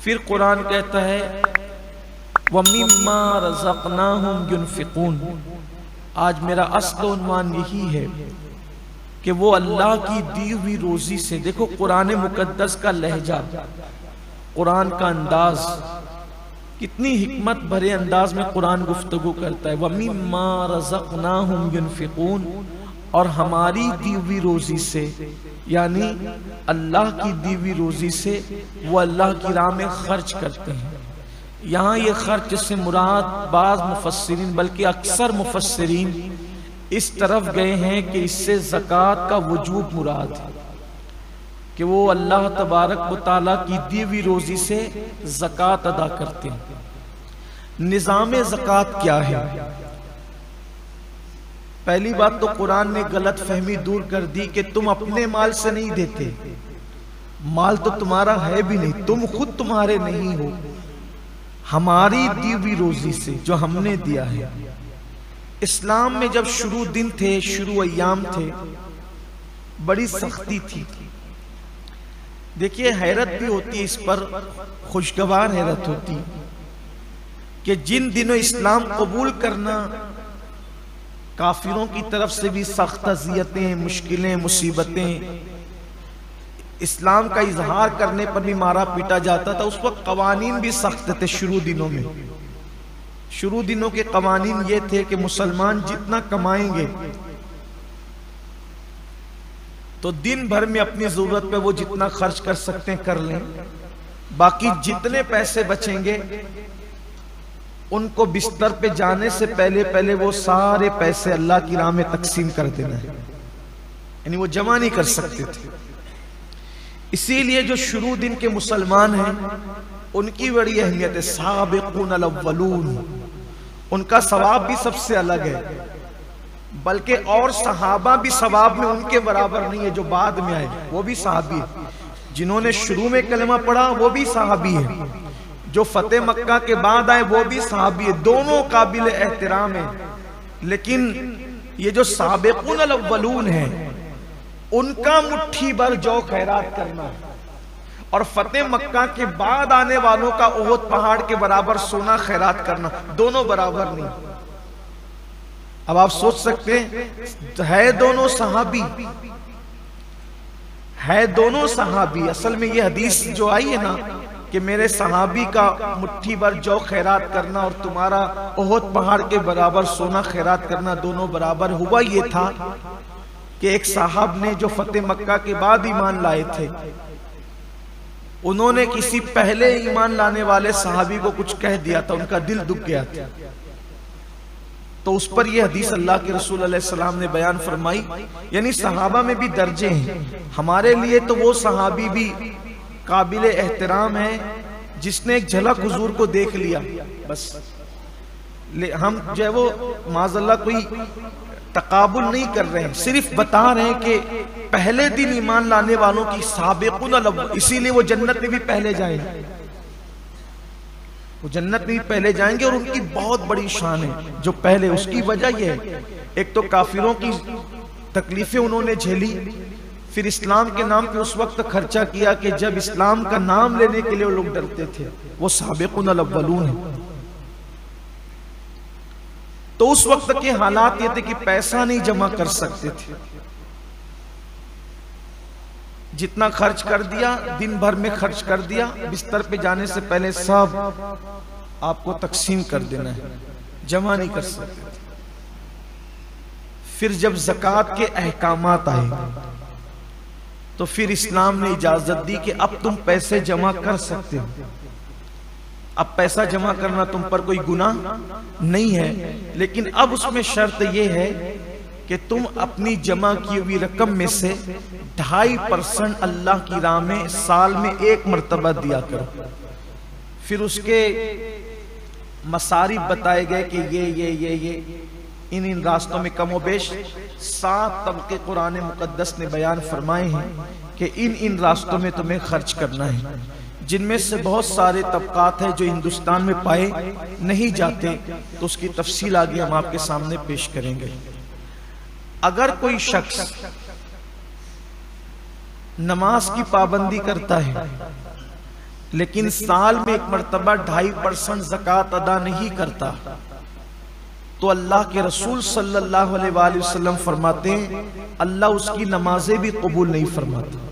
پھر قرآن کہتا ہے وَمِمَّا رَزَقْنَاهُمْ يُنْفِقُونَ۔ آج میرا اصل عنوان یہی ہے کہ وہ اللہ کی دی ہوئی روزی سے، دیکھو قرآن مقدس کا لہجہ، قرآن کا انداز، کتنی حکمت بھرے انداز میں قرآن گفتگو کرتا ہے۔ وَمِمَّا رَزَقْنَاهُمْ يُنْفِقُونَ، اور ہماری دی ہوئی روزی سے، یعنی اللہ کی دی ہوئی روزی سے وہ اللہ کی راہ میں خرچ کرتے ہیں۔ یہاں یہ خرچ سے مراد بعض مفسرین بلکہ اکثر مفسرین اس طرف گئے ہیں کہ اس سے زکوٰۃ کا وجوب مراد ہے، کہ وہ اللہ تبارک و تعالیٰ کی دی ہوئی روزی سے زکوٰۃ ادا کرتے ہیں۔ نظام زکوٰۃ کیا ہے؟ پہلی بات تو قرآن نے غلط فہمی دور کر دی کہ تم اپنے مال سے نہیں دیتے، مال تو تمہارا ہے بھی نہیں، تم خود تمہارے نہیں ہو، ہماری دی ہوئی روزی سے جو ہم نے دیا ہے۔ اسلام میں جب شروع دن تھے، شروع ایام تھے، بڑی سختی تھی۔ دیکھیے حیرت بھی ہوتی اس پر، خوشگوار حیرت ہوتی کہ جن دنوں اسلام قبول کرنا کافروں کی طرف سے بھی سخت اذیتیں، مشکلیں، مصیبتیں، اسلام کا اظہار کرنے پر بھی مارا پیٹا جاتا تھا، اس وقت قوانین بھی سخت تھے۔ شروع دنوں میں، شروع دنوں کے قوانین یہ تھے کہ مسلمان جتنا کمائیں گے تو دن بھر میں اپنی ضرورت پہ وہ جتنا خرچ کر سکتے ہیں کر لیں، باقی جتنے پیسے بچیں گے ان کو بستر پہ جانے سے پہلے وہ سارے پیسے اللہ کی راہ میں تقسیم کر دینا ہے، یعنی وہ جمع نہیں کر سکتے تھے۔ اسی لیے جو شروع دن کے مسلمان ہیں ان کی بڑی اہمیت ہے، سابقون الاولون، ان کا ثواب بھی سب سے الگ ہے، بلکہ اور صحابہ بھی ثواب میں ان کے برابر نہیں ہے۔ جو بعد میں آئے وہ بھی صحابی ہے، جنہوں نے شروع میں کلمہ پڑھا وہ بھی صحابی ہے، جو فتح مکہ کے بعد آئے وہ بھی صحابی ہے، دونوں قابل احترام ہیں۔ لیکن یہ جو سابقون الاولون ہیں ان کا مٹھی بھر جو خیرات کرنا اور فتح مکہ کے بعد آنے والوں کا احد پہاڑ کے برابر سونا خیرات کرنا، دونوں برابر نہیں۔ اب آپ سوچ سکتے ہیں، ہے دونوں صحابی، ہے دونوں صحابی۔ اصل میں یہ حدیث جو آئی ہے نا کہ میرے صحابی کا مٹھی بھر جو خیرات کرنا اور تمہارا احد پہاڑ کے برابر سونا خیرات کرنا دونوں برابر، ہوا یہ تھا کہ ایک صاحب نے جو فتح مکہ کے بعد ایمان لائے تھے، انہوں نے کسی پہلے ایمان لانے والے صحابی کو کچھ کہہ دیا تھا، ان کا دل دکھ گیا تھا، تو اس پر یہ حدیث اللہ کے رسول علیہ السلام نے بیان فرمائی۔ یعنی صحابہ میں بھی درجے ہیں، ہمارے لیے تو وہ صحابی بھی قابل احترام ہے جس نے ایک جھلک حضور کو دیکھ لیا، بس ہم جو ہے وہ معاذ اللہ کوئی تقابل نہیں کر رہے ہیں، صرف بتا رہے ہیں کہ پہلے دن ایمان لانے والوں کی سابقون الاول، اسی لیے وہ جنت میں بھی پہلے جائیں گے، وہ جنت میں بھی پہلے جائیں گے، اور ان کی بہت بڑی شان ہے جو پہلے۔ اس کی وجہ یہ ہے، ایک تو کافروں کی تکلیفیں انہوں نے جھیلی، پھر اسلام کے نام پہ اس وقت خرچہ کیا کہ جب اسلام کا نام لینے کے لیے وہ لوگ ڈرتے تھے، وہ سابقون الاولون ہیں۔ تو اس وقت کے حالات یہ تھے کہ پیسہ نہیں جمع کر سکتے تھے، جتنا خرچ کر دیا دن بھر میں خرچ کر دیا، بستر پہ جانے سے پہلے سب آپ کو تقسیم کر دینا ہے، جمع نہیں کر سکتے تھے۔ پھر جب زکوٰۃ کے احکامات آئے تو پھر اسلام نے اجازت دی کہ اب تم پیسے جمع کر سکتے ہو، اب پیسہ جمع کرنا تم پر کوئی گناہ نہیں ہے، لیکن اب اس میں شرط یہ ہے کہ تم اپنی جمع کی ہوئی رقم میں سے 2.5% اللہ کی راہ میں سال میں 1 مرتبہ دیا کرو۔ پھر اس کے مصارف بتائے گئے کہ یہ ان راستوں میں کم و بیش 7 طبقے قرآن مقدس نے بیان فرمائے ہیں کہ ان راستوں میں تمہیں خرچ کرنا ہے، جن میں سے بہت سارے طبقات ہیں جو ہندوستان میں پائے نہیں جاتے، تو اس کی تفصیل آگے ہم آپ کے سامنے پیش کریں گے۔ اگر کوئی شخص نماز کی پابندی کرتا ہے، لیکن سال میں ایک مرتبہ 2.5% زکوٰۃ ادا نہیں کرتا تو اللہ کے رسول صلی اللہ علیہ وآلہ وسلم فرماتے ہیں اللہ اس کی نمازیں بھی قبول نہیں فرماتا۔